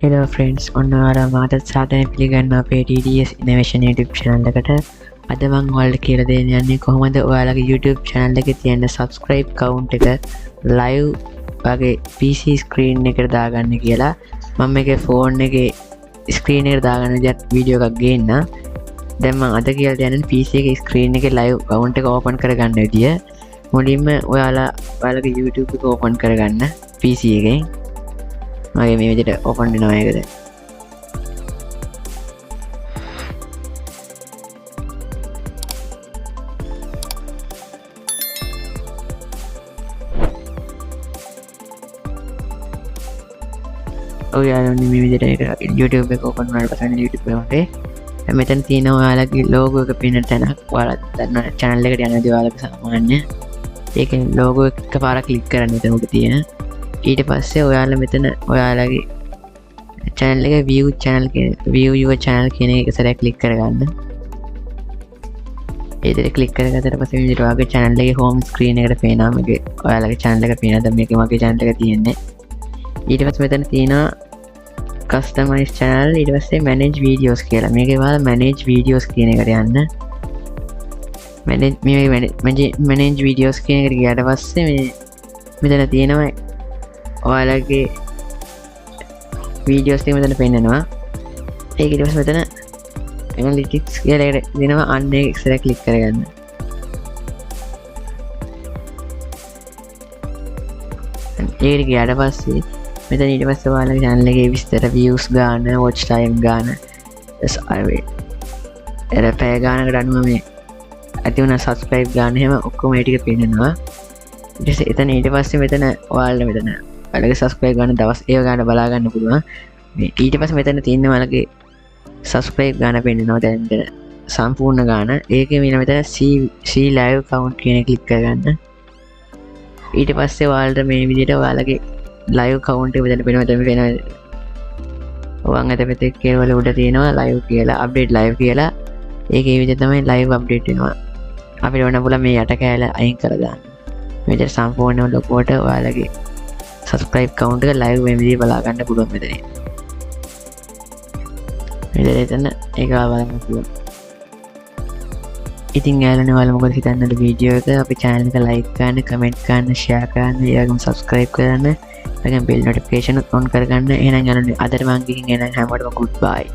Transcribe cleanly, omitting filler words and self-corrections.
Hello friends, ඔන්න ඔයාලා මාතත් සාදරයෙන් පිළිගන්නවා අපේ TDS Innovation YouTube channel එකට. අද මම ඔයාලට කියලා දෙන්න යන්නේ කොහොමද ඔයාලගේ YouTube channel එකේ තියෙන subscribe count එක live වගේ PC screen එකට දාගන්න කියලා. මම මේකේ phone එකේ screen එකට දාගන්න විදිහට වීඩියෝ එකක් ගේන්න. දැන් මම අද කියලා දෙන්නේ PC එකේ screen එකේ live count එක open කරගන්න විදිය. මුලින්ම ඔයාලගේ YouTube එක open කරගන්න PC එකෙන්. මගේ මේ විදිහට ඕපන් වෙනවා ඒකද ඔයාලා මේ විදිහට YouTube එක ඕපන් වුණාට පස්සේ YouTube එකට මෙතන තියෙන ඔයාලගේ logo එක පේන තැනක් ඔයාලා දන්න channel එකට යනදී ඔයාලගේ සාමාන්‍ය ඒකේ logo එක එකපාරක් ක්ලික් කරන්න මෙතන උඩ තියෙන ඊට පස්සේ ඔයාලා මෙතන ඔයාලගේ channel එක view your channel කියන එක සැරයක් ක්ලික් කරගන්න. ඒකට ක්ලික් කරගත්තට පස්සේ මේ විදිහට ඔයාගේ channel එකේ home screen එකට පේනවා මේකේ ඔයාලගේ channel එක පේනවා. දැන් මේකේ මගේ channel එක තියෙන්නේ. ඊට පස්සේ මෙතන තියෙනවා customize channel ඊට පස්සේ manage videos කියලා. මේකේ ඔයාලා manage videos කියන එකට යන්න. manage videos කියන එකට ගියාට පස්සේ මේ මෙතන තියෙනවා ඔයාලගේ වීඩියෝස් ටික මෙතන පෙන්නනවා. ඒක ඊට පස්සේ මෙතන ඇනලිටික්ස් කියලා එකට දෙනවා. අන්න ඒක ඉස්සරහ ක්ලික් කරගන්න. ඒක ගියාට පස්සේ මෙතන ඊට පස්සේ ඔයාලගේ channel එකේ විස්තර views ගාන, watch time ගාන, පැය ගානකට අනුව මේ ඇති වුණ subscribe ගාන එහෙම ඔක්කොම ඒ ටික පෙන්නනවා. ඊට පස්සේ මෙතන ඔයාලා මෙතන ඔයාලගේ subscribe ගන්න දවස් ඒව ගන්න බලා ගන්න පුළුවන්. මේ ඊට පස්සේ මෙතන තියෙන ඔයාලගේ subscribe ගන්න පෙන්නනවා. දැන් සම්පූර්ණ ගාන. ඒකේ මෙතන see live count කියන එක ක්ලික් කරගන්න. ඊට පස්සේ ඔයාලට මේ විදිහට ඔයාලගේ live count එක මෙතන පෙන්නනවා. දැන් වෙන ඔයන් අත පැත්තේ කේවල උඩ තියෙනවා live කියලා update live කියලා. ඒකේ මේ විදිහට තමයි live update වෙනවා. අපිට ඕන පුළුවන් මේ යට කෑල්ල අයින් කරලා දාන්න. මේ විදිහට සම්පූර්ණ ලොකුවට ඔයාලගේ subscribe count එක live මේ විදිහට බලා ගන්න පුළුවන් මෙතන. මෙතන ඒක බලන්න පුළුවන්. ඉතින් යාළුවනේ ඔයාලා මොකද හිතන්නද වීඩියෝ එක අපේ channel එක like කරන්න, comment කරන්න, share කරන්න, ඒ වගේම subscribe කරන්න, ඊළඟ bell notification on කරගන්න. එහෙනම් යාළුවනේ අදට මම ගිහින් එනවා. හැමෝටම goodbye.